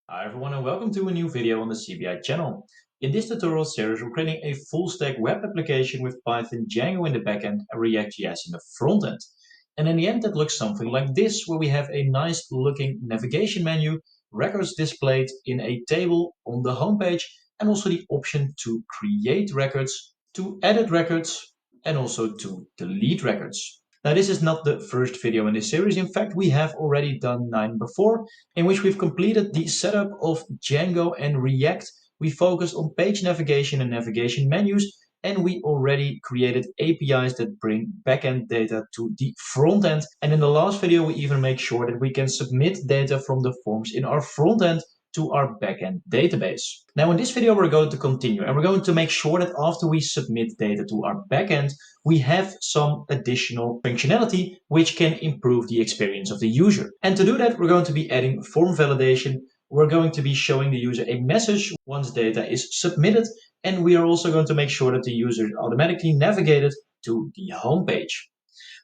Hi everyone and welcome to a new video on the CBI channel. In this tutorial series we're creating a full stack web application with Python Django in the backend and React.js in the frontend. And in the end that looks something like this, where we have a nice looking navigation menu, records displayed in a table on the homepage, and also the option to create records, to edit records, and also to delete records. Now this is not the first video in this series. In fact, we have already done 9 before, in which we've completed the setup of Django and React. We focused on page navigation and navigation menus, and we already created APIs that bring backend data to the front end. And in the last video, we even make sure that we can submit data from the forms in our front end to our backend database. Now in this video we're going to continue and we're going to make sure that after we submit data to our backend, we have some additional functionality which can improve the experience of the user. And to do that, we're going to be adding form validation. We're going to be showing the user a message once data is submitted, and we are also going to make sure that the user is automatically navigated to the home page.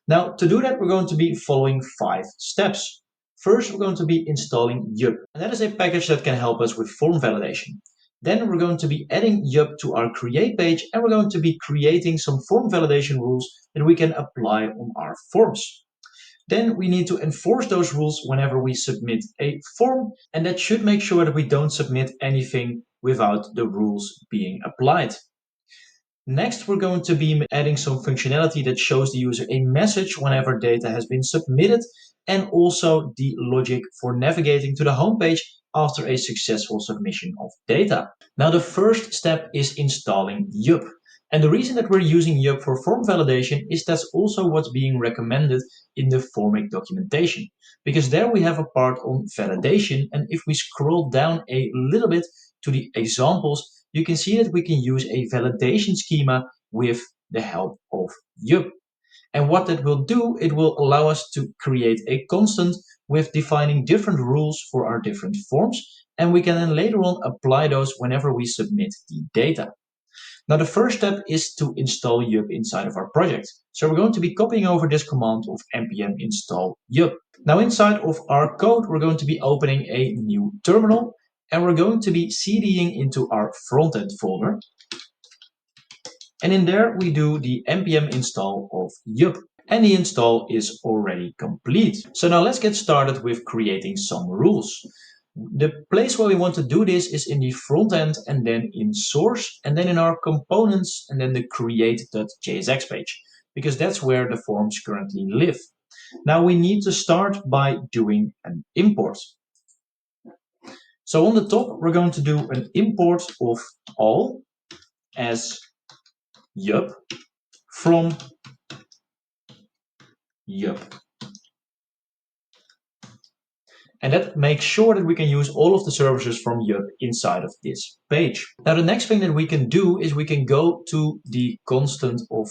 Now, to do that, we're going to be following 5 steps. First, we're going to be installing Yup, and that is a package that can help us with form validation. Then we're going to be adding Yup to our create page, and we're going to be creating some form validation rules that we can apply on our forms. Then we need to enforce those rules whenever we submit a form, and that should make sure that we don't submit anything without the rules being applied. Next, we're going to be adding some functionality that shows the user a message whenever data has been submitted, and also the logic for navigating to the home page after a successful submission of data. Now, the first step is installing Yup. And the reason that we're using Yup for form validation is that's also what's being recommended in the Formic documentation. Because there we have a part on validation, and if we scroll down a little bit to the examples, you can see that we can use a validation schema with the help of Yup. And what that will do, it will allow us to create a constant with defining different rules for our different forms, and we can then later on apply those whenever we submit the data. Now the first step is to install Yup inside of our project. So we're going to be copying over this command of npm install Yup. Now inside of our code, we're going to be opening a new terminal, and we're going to be cding into our frontend folder. And in there we do the npm install of Yup. And the install is already complete. So now let's get started with creating some rules. The place where we want to do this is in the front end, and then in source, and then in our components, and then the create.jsx page, because that's where the forms currently live. Now we need to start by doing an import. So on the top, we're going to do an import of all as Yup from Yup. And that makes sure that we can use all of the services from Yup inside of this page. Now the next thing that we can do is we can go to the constant of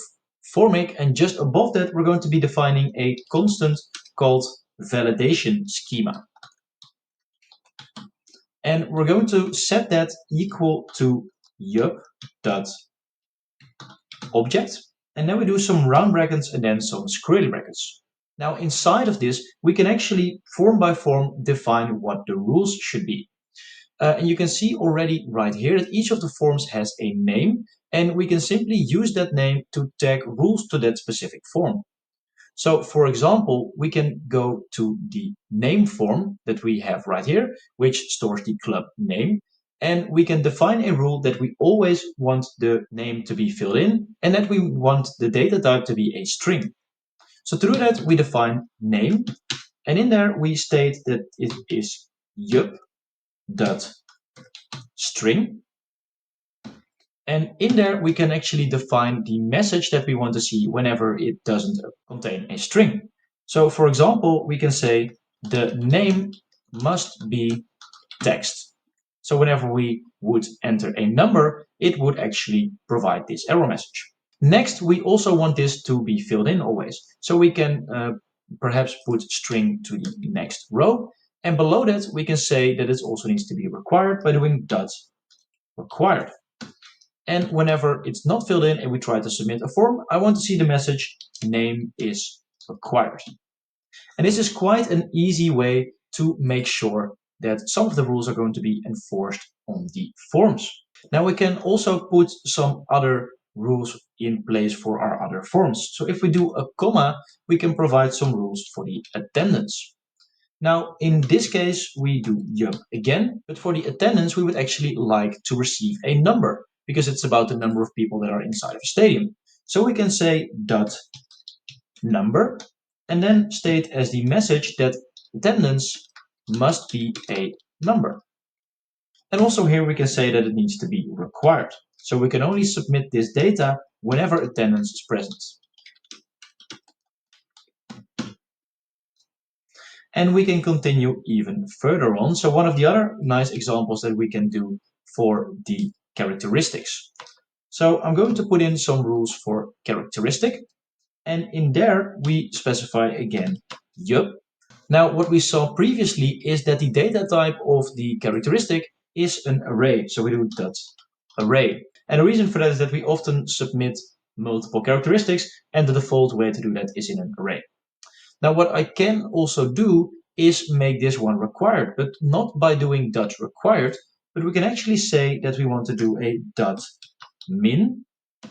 Formic, and just above that we're going to be defining a constant called validation schema. And we're going to set that equal to Yup.object. And then we do some round brackets and then some square brackets. Now inside of this, we can actually form by form define what the rules should be. And you can see already right here that each of the forms has a name, and we can simply use that name to tag rules to that specific form. So for example, we can go to the name form that we have right here, which stores the club name. And we can define a rule that we always want the name to be filled in, and that we want the data type to be a string. So to do that, we define name, and in there we state that it is yup.string. And in there we can actually define the message that we want to see whenever it doesn't contain a string. So for example, we can say the name must be text. So whenever we would enter a number, it would actually provide this error message. Next, we also want this to be filled in always. So we can perhaps put string to the next row. And below that, we can say that it also needs to be required by doing dot required. And whenever it's not filled in and we try to submit a form, I want to see the message name is required. And this is quite an easy way to make sure that some of the rules are going to be enforced on the forms. Now we can also put some other rules in place for our other forms. So if we do a comma, we can provide some rules for the attendance. Now, in this case, we do yup again, but for the attendance, we would actually like to receive a number because it's about the number of people that are inside of a stadium. So we can say dot number and then state as the message that attendance must be a number. And also here we can say that it needs to be required. So we can only submit this data whenever attendance is present. And we can continue even further on. So one of the other nice examples that we can do for the characteristics. So I'm going to put in some rules for characteristic. And in there, we specify again, yup. Now, what we saw previously is that the data type of the characteristic is an array. So we do that array. And the reason for that is that we often submit multiple characteristics, and the default way to do that is in an array. Now, what I can also do is make this one required, but not by doing dot required, but we can actually say that we want to do a dot min,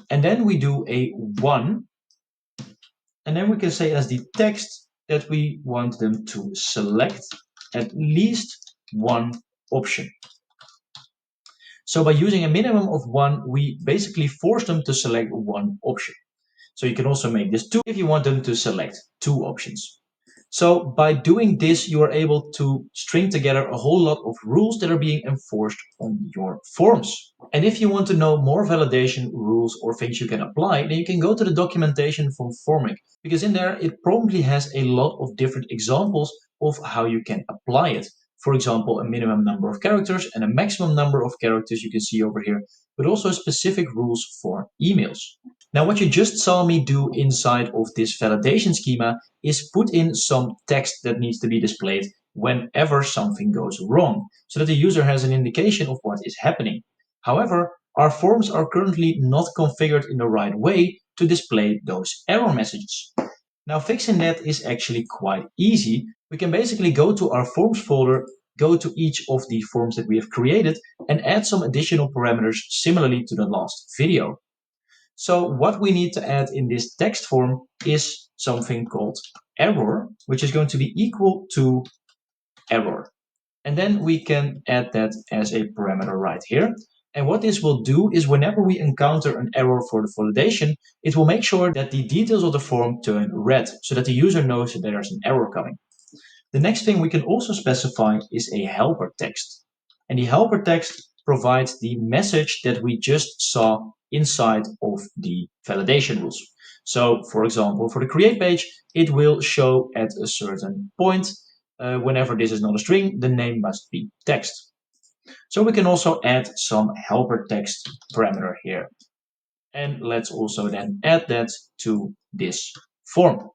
and then we do a 1, and then we can say as the text that we want them to select at least one option. So by using a minimum of 1, we basically force them to select one option. So you can also make this 2 if you want them to select 2 options. So by doing this, you are able to string together a whole lot of rules that are being enforced on your forms. And if you want to know more validation rules or things you can apply, then you can go to the documentation from Formic, because in there it probably has a lot of different examples of how you can apply it. For example, a minimum number of characters and a maximum number of characters you can see over here, but also specific rules for emails. Now, what you just saw me do inside of this validation schema is put in some text that needs to be displayed whenever something goes wrong, so that the user has an indication of what is happening. However, our forms are currently not configured in the right way to display those error messages. Now, fixing that is actually quite easy. We can basically go to our forms folder, go to each of the forms that we have created, and add some additional parameters similarly to the last video. So what we need to add in this text form is something called error, which is going to be equal to error. And then we can add that as a parameter right here. And what this will do is whenever we encounter an error for the validation, it will make sure that the details of the form turn red, so that the user knows that there's an error coming. The next thing we can also specify is a helper text. And the helper text provides the message that we just saw inside of the validation rules. So, for example, for the create page, it will show at a certain point, whenever this is not a string, the name must be text. So we can also add some helper text parameter here. And let's also then add that to this form.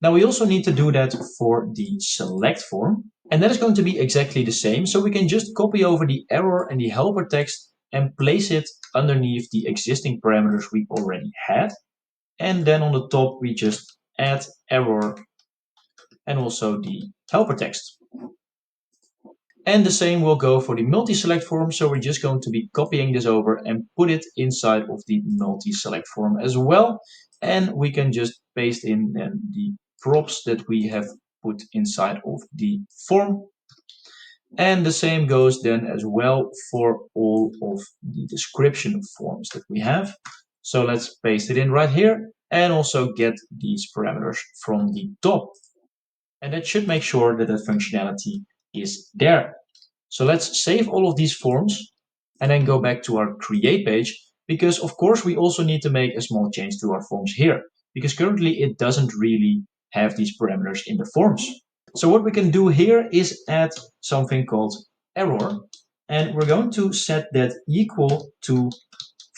Now we also need to do that for the select form, and that is going to be exactly the same. So we can just copy over the error and the helper text and place it underneath the existing parameters we already had. And then on the top, we just add error and also the helper text. And the same will go for the multi-select form. So we're just going to be copying this over and put it inside of the multi-select form as well. And we can just paste in then the props that we have put inside of the form. And the same goes then as well for all of the description forms that we have. So let's paste it in right here and also get these parameters from the top. And that should make sure that that functionality is there. So let's save all of these forms and then go back to our create page, because of course we also need to make a small change to our forms here, because currently it doesn't really have these parameters in the forms. So what we can do here is add something called error, and we're going to set that equal to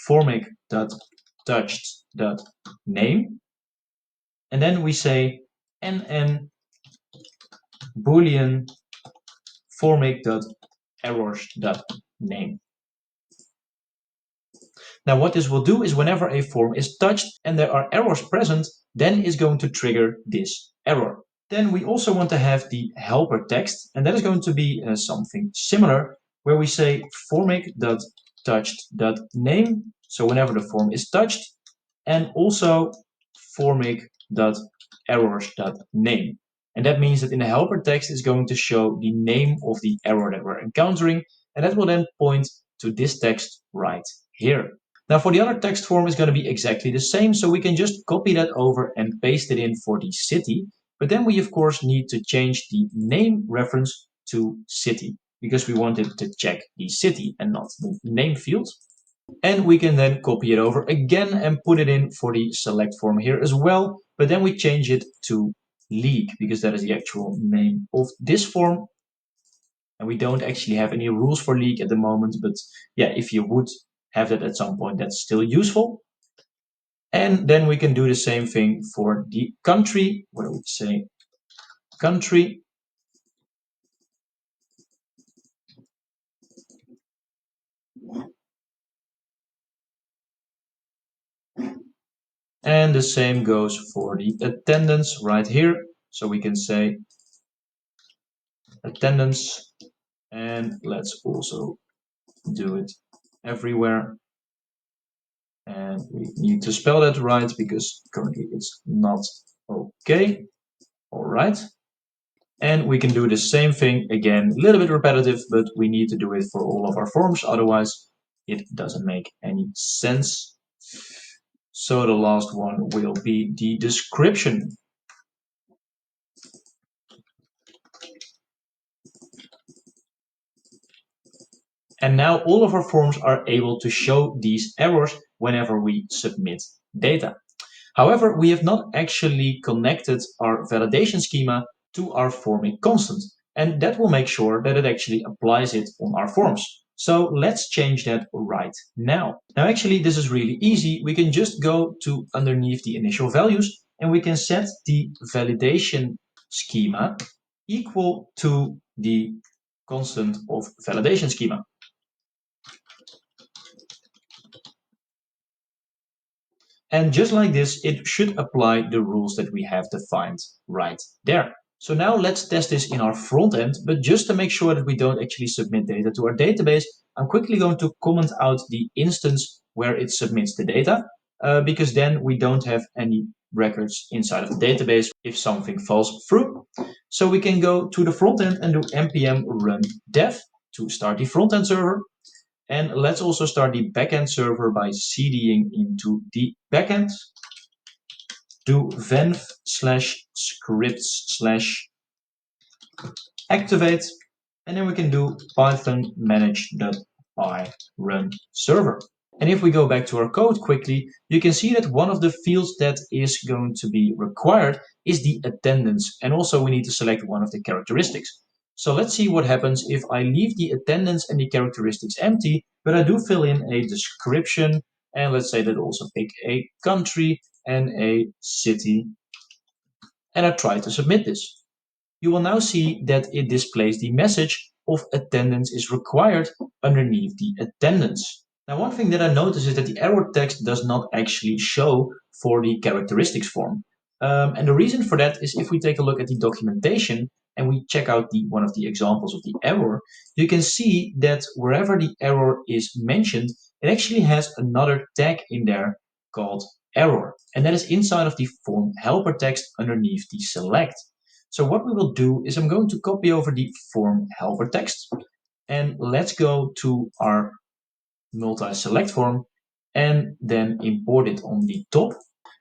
formic.touched.name, and then we say nn boolean formic.errors.name. Now what this will do is whenever a form is touched and there are errors present, then it's going to trigger this error. Then we also want to have the helper text, and that is going to be something similar, where we say formic.touched.name, so whenever the form is touched, and also formic.errors.name. And that means that in the helper text is going to show the name of the error that we're encountering, and that will then point to this text right here. Now for the other text form is going to be exactly the same, so we can just copy that over and paste it in for the city. But then we of course need to change the name reference to city, because we want it to check the city and not the name field. And we can then copy it over again and put it in for the select form here as well. But then we change it to league, because that is the actual name of this form. And we don't actually have any rules for league at the moment, but yeah, if you would have that at some point, that's still useful. And then we can do the same thing for the country, where we say country. And the same goes for the attendance right here. So we can say attendance, and let's also do it everywhere. And we need to spell that right, because currently it's not okay. All right. And we can do the same thing again, a little bit repetitive, but we need to do it for all of our forms, otherwise it doesn't make any sense. So the last one will be the description. And now all of our forms are able to show these errors whenever we submit data. However, we have not actually connected our validation schema to our forming constant, and that will make sure that it actually applies it on our forms. So let's change that right now. Now actually this is really easy. We can just go to underneath the initial values and we can set the validation schema equal to the constant of validation schema. And just like this, it should apply the rules that we have defined right there. So now let's test this in our front end, but just to make sure that we don't actually submit data to our database, I'm quickly going to comment out the instance where it submits the data, because then we don't have any records inside of the database if something falls through. So we can go to the front end and do npm run dev to start the front end server. And let's also start the backend server by cding into the backend. Do venv /scripts/activate, and then we can do python manage.py run server. And if we go back to our code quickly, you can see that one of the fields that is going to be required is the attendance. And also we need to select one of the characteristics. So let's see what happens if I leave the attendance and the characteristics empty, but I do fill in a description. And let's say that also pick a country and a city. And I try to submit this. You will now see that it displays the message of attendance is required underneath the attendance. Now, one thing that I notice is that the error text does not actually show for the characteristics form. And the reason for that is if we take a look at the documentation and we check out one of the examples of the error, you can see that wherever the error is mentioned, it actually has another tag in there called error. And that is inside of the form helper text underneath the select. So what we will do is I'm going to copy over the form helper text, and let's go to our multi-select form and then import it on the top.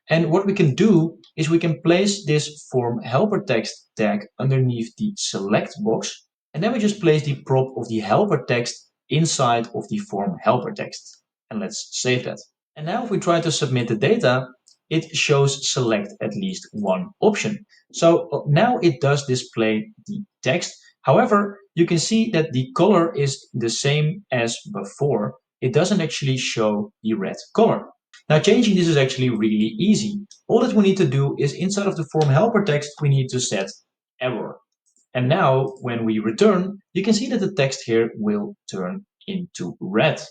And what we can do is we can place this form helper text tag underneath the select box, and then we just place the prop of the helper text inside of the form helper text. And let's save that. And now if we try to submit the data, it shows select at least one option. So now it does display the text. However, you can see that the color is the same as before. It doesn't actually show the red color. Now changing this is actually really easy. All that we need to do is inside of the form helper text, we need to set error. And now when we return, you can see that the text here will turn into red.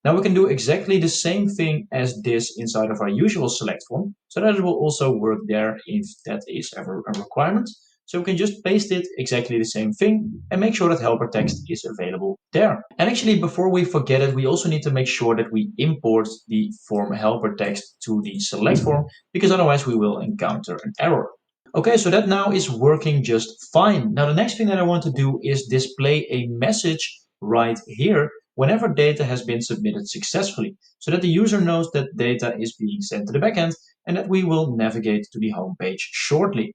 Now we can do exactly the same thing as this inside of our usual select form, so that it will also work there if that is ever a requirement. So we can just paste it exactly the same thing and make sure that helper text is available there. And actually, before we forget it, we also need to make sure that we import the form helper text to the select form, because otherwise we will encounter an error. Okay, so that now is working just fine. Now the next thing that I want to do is display a message right here whenever data has been submitted successfully, so that the user knows that data is being sent to the backend and that we will navigate to the home page shortly.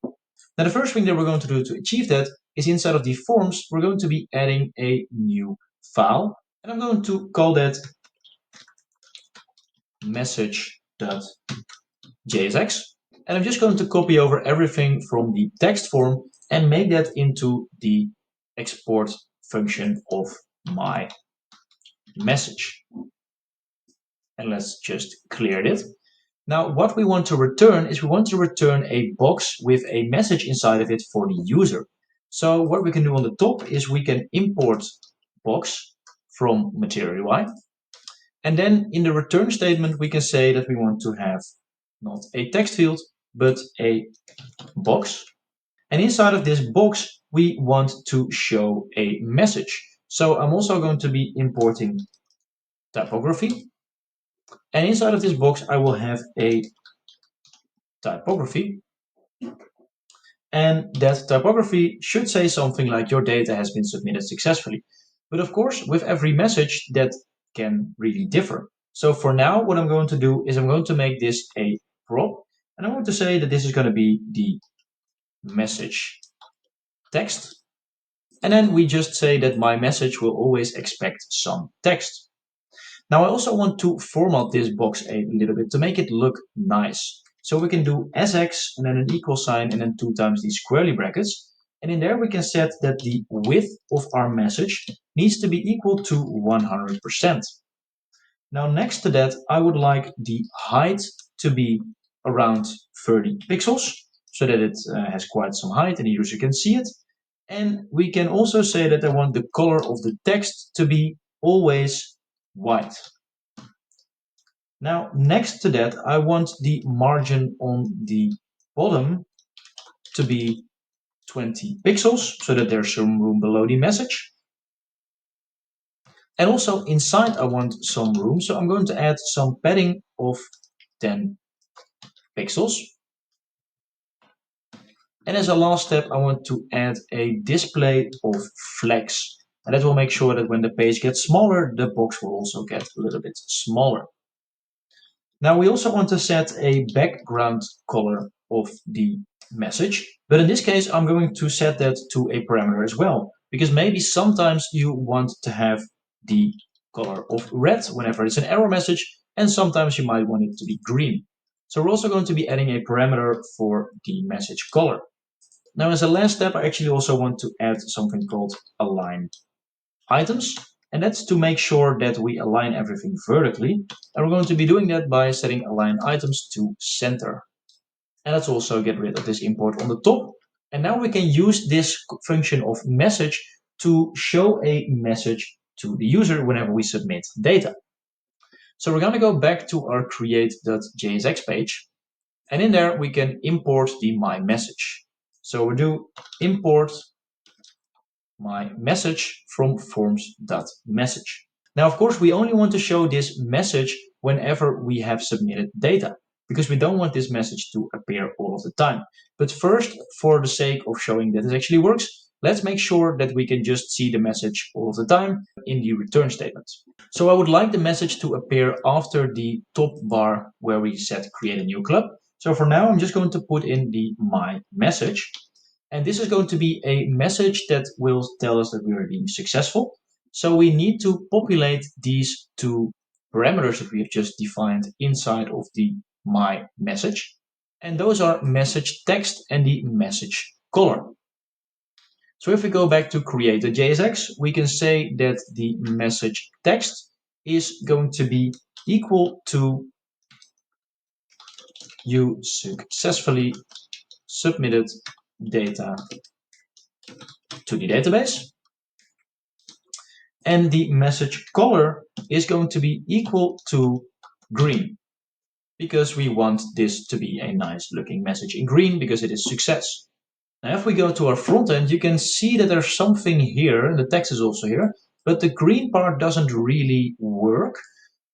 Now the first thing that we're going to do to achieve that is inside of the forms, we're going to be adding a new file, and I'm going to call that message.jsx. And I'm just going to copy over everything from the text form and make that into the export function of my message. And let's just clear it. Now, what we want to return is we want to return a box with a message inside of it for the user. So what we can do on the top is we can import box from material UI. And then in the return statement, we can say that we want to have not a text field, but a box. And inside of this box, we want to show a message. So I'm also going to be importing typography. And inside of this box, I will have a typography. And that typography should say something like your data has been submitted successfully. But of course, with every message, that can really differ. So for now, what I'm going to do is I'm going to make this a prop. And I want to say that this is going to be the message text. And then we just say that my message will always expect some text. Now I also want to format this box a little bit to make it look nice. So we can do sx and then an equal sign and then 2 times these squarely brackets. And in there we can set that the width of our message needs to be equal to 100%. Now next to that, I would like the height to be around 30 pixels so that it has quite some height and the user can see it. And we can also say that I want the color of the text to be always white. Now, next to that, I want the margin on the bottom to be 20 pixels so that there's some room below the message. And also inside, I want some room, so I'm going to add some padding of 10 pixels. And as a last step, I want to add a display of flags. And that will make sure that when the page gets smaller, the box will also get a little bit smaller. Now we also want to set a background color of the message, but in this case I'm going to set that to a parameter as well, because maybe sometimes you want to have the color of red whenever it's an error message, and sometimes you might want it to be green. So we're also going to be adding a parameter for the message color. Now as a last step, I actually also want to add something called align items. And that's to make sure that we align everything vertically. And we're going to be doing that by setting align items to center. And let's also get rid of this import on the top. And now we can use this function of message to show a message to the user whenever we submit data. So we're going to go back to our create.jsx page. And in there, we can import the my message. So we do import my message from forms.message. Now, of course, we only want to show this message whenever we have submitted data, because we don't want this message to appear all of the time. But first, for the sake of showing that it actually works, let's make sure that we can just see the message all of the time in the return statement. So I would like the message to appear after the top bar where we said create a new club. So for now, I'm just going to put in the my message. And this is going to be a message that will tell us that we are being successful. So we need to populate these two parameters that we have just defined inside of the my message. And those are message text and the message color. So if we go back to create a JSX, we can say that the message text is going to be equal to you successfully submitted data to the database. And the message color is going to be equal to green, because we want this to be a nice looking message in green because it is success. Now, if we go to our front end, you can see that there's something here, and the text is also here, but the green part doesn't really work.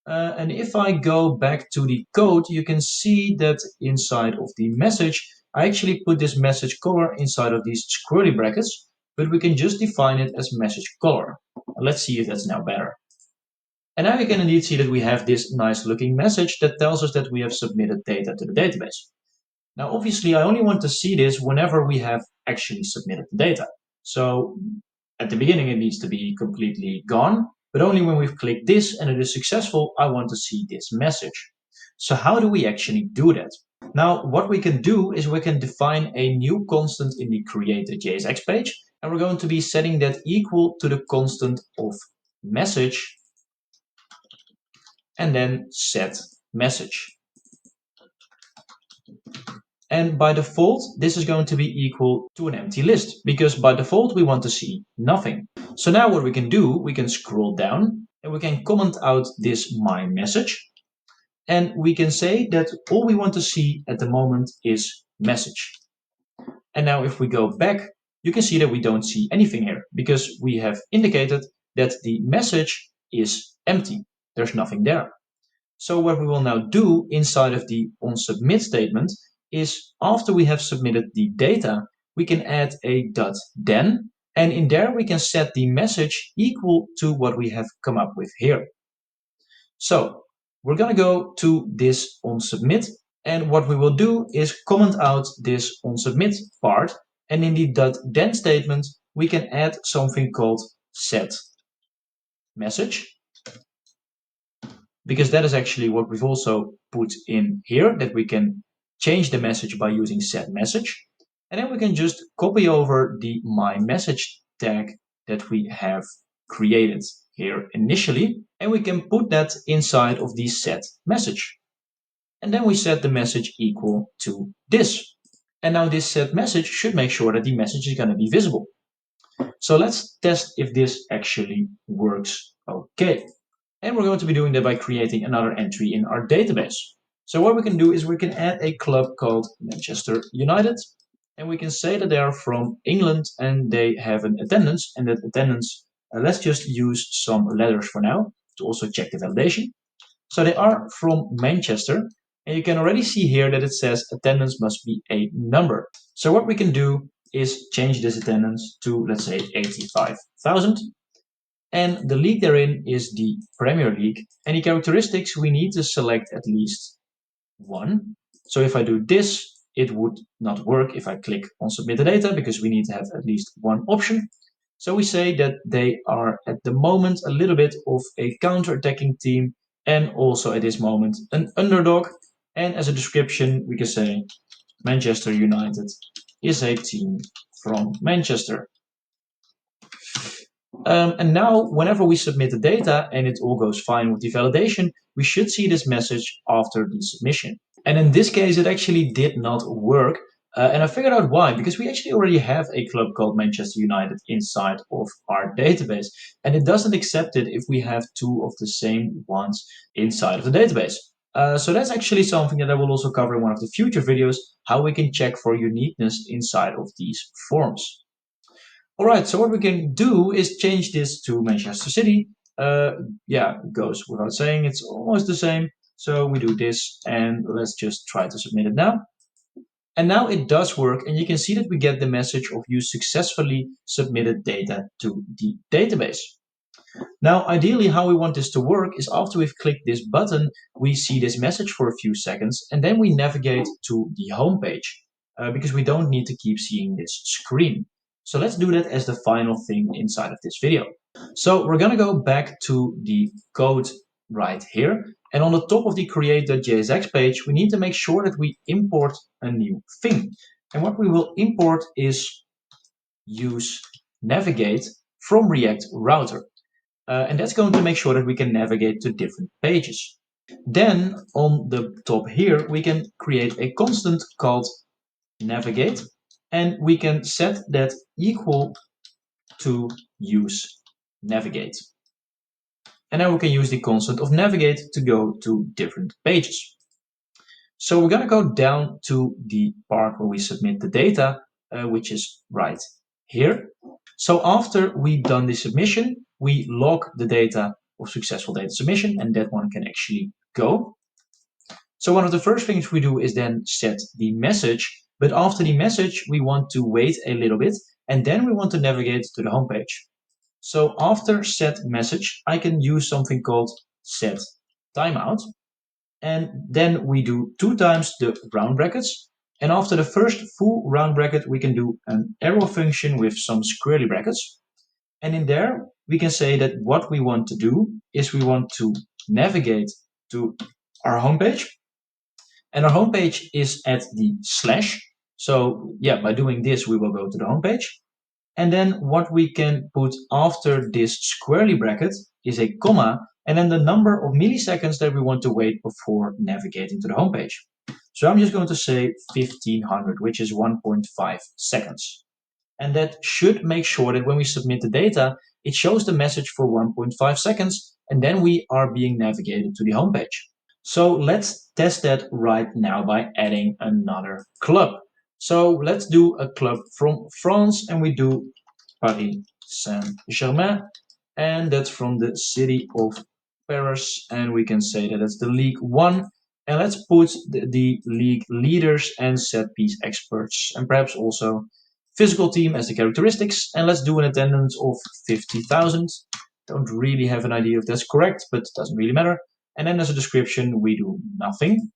And if I go back to the code, you can see that inside of the message, I actually put this message color inside of these squirrely brackets, but we can just define it as message color. Let's see if that's now better. And now you can indeed see that we have this nice looking message that tells us that we have submitted data to the database. Now, obviously, I only want to see this whenever we have actually submitted the data. So at the beginning, it needs to be completely gone, but only when we've clicked this and it is successful, I want to see this message. So how do we actually do that? Now, what we can do is we can define a new constant in the create.jsx page, and we're going to be setting that equal to the constant of message, and then set message. And by default, this is going to be equal to an empty list, because by default, we want to see nothing. So now what we can do, we can scroll down and we can comment out this my message. And we can say that all we want to see at the moment is message. And now if we go back, you can see that we don't see anything here because we have indicated that the message is empty. There's nothing there. So what we will now do inside of the onSubmit statement is after we have submitted the data, we can add a .then, and in there we can set the message equal to what we have come up with here. So we're going to go to this onSubmit, and what we will do is comment out this onSubmit part, and in the .then statement we can add something called set message, because that is actually what we've also put in here, that we can change the message by using set message. And then we can just copy over the my message tag that we have created here initially, and we can put that inside of the set message. And then we set the message equal to this. And now this set message should make sure that the message is going to be visible. So let's test if this actually works okay. And we're going to be doing that by creating another entry in our database. So what we can do is we can add a club called Manchester United, and we can say that they are from England and they have an attendance, and that attendance, let's just use some letters for now to also check the validation. So they are from Manchester, and you can already see here that it says attendance must be a number. So what we can do is change this attendance to, let's say, 85,000. And the league they're in is the Premier League. And the characteristics, we need to select at least one. So if I do this, it would not work if I click on submit the data, because we need to have at least one option. So we say that they are at the moment a little bit of a counter-attacking team, and also at this moment an underdog. And as a description, we can say Manchester United is a team from Manchester. And now, whenever we submit the data and it all goes fine with the validation, we should see this message after the submission. And in this case, it actually did not work. And I figured out why, because we actually already have a club called Manchester United inside of our database. And it doesn't accept it if we have two of the same ones inside of the database. So that's actually something that I will also cover in one of the future videos, how we can check for uniqueness inside of these forms. All right, so what we can do is change this to Manchester City. Yeah, it goes without saying, it's almost the same. So we do this, and let's just try to submit it now. And now it does work, and you can see that we get the message of you successfully submitted data to the database. Now, ideally, how we want this to work is after we've clicked this button, we see this message for a few seconds, and then we navigate to the home page, because we don't need to keep seeing this screen. So let's do that as the final thing inside of this video. So we're going to go back to the code right here. And on the top of the create.jsx page, we need to make sure that we import a new thing. And what we will import is use navigate from React Router. And that's going to make sure that we can navigate to different pages. Then on the top here, we can create a constant called navigate, and we can set that equal to use navigate. And now we can use the constant of navigate to go to different pages. So we're going to go down to the part where we submit the data, which is right here. So after we've done the submission, we log the data of successful data submission, and that one can actually go. So one of the first things we do is then set the message, but after the message, we want to wait a little bit, and then we want to navigate to the home page. So after set message, I can use something called set timeout. And then we do 2 times the round brackets. And after the first full round bracket, we can do an arrow function with some squirrely brackets. And in there, we can say that what we want to do is we want to navigate to our homepage. And our homepage is at the slash. So yeah, by doing this, we will go to the homepage. And then what we can put after this squarely bracket is a comma, and then the number of milliseconds that we want to wait before navigating to the homepage. So I'm just going to say 1500, which is 1.5 seconds. And that should make sure that when we submit the data, it shows the message for 1.5 seconds, and then we are being navigated to the homepage. So let's test that right now by adding another club. So let's do a club from France, and we do Paris Saint-Germain, and that's from the city of Paris, and we can say that it's the League One. And let's put the league leaders and set piece experts, and perhaps also physical team as the characteristics. And let's do an attendance of 50,000. Don't really have an idea if that's correct, but it doesn't really matter. And then as a description, we do nothing.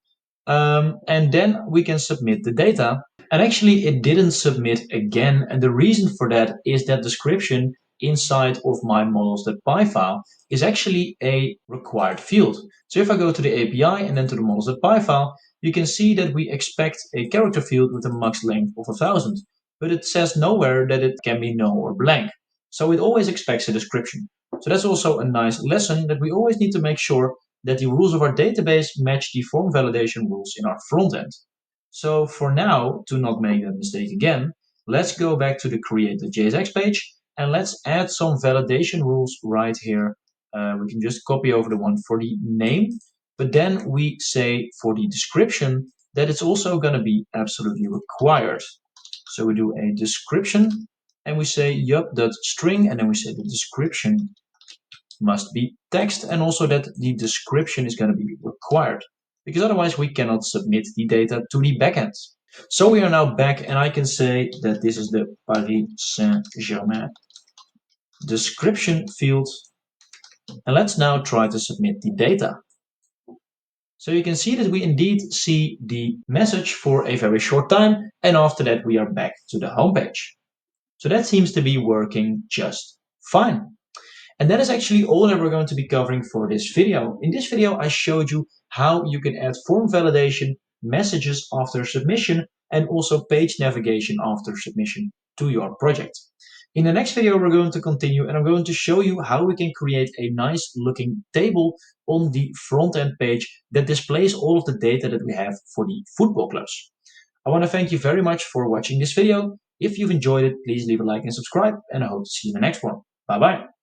And then we can submit the data. And actually, it didn't submit again. And the reason for that is that description inside of my models.py file is actually a required field. So if I go to the API and then to the models.py file, you can see that we expect a character field with a max length of 1000. But it says nowhere that it can be null or blank. So it always expects a description. So that's also a nice lesson that we always need to make sure that the rules of our database match the form validation rules in our front end. So for now, to not make that mistake again, let's go back to the create.jsx page and let's add some validation rules right here. We can just copy over the one for the name, but then we say for the description that it's also going to be absolutely required. So we do a description and we say yup.string, and then we say the description must be text, and also that the description is going to be required, because otherwise we cannot submit the data to the backend. So we are now back, and I can say that this is the Paris Saint-Germain description field. And let's now try to submit the data. So you can see that we indeed see the message for a very short time, and after that we are back to the homepage. So that seems to be working just fine. And that is actually all that we're going to be covering for this video. In this video, I showed you how you can add form validation, messages after submission, and also page navigation after submission to your project. In the next video, we're going to continue, and I'm going to show you how we can create a nice looking table on the front end page that displays all of the data that we have for the football clubs. I want to thank you very much for watching this video. If you've enjoyed it, please leave a like and subscribe, and I hope to see you in the next one. Bye bye.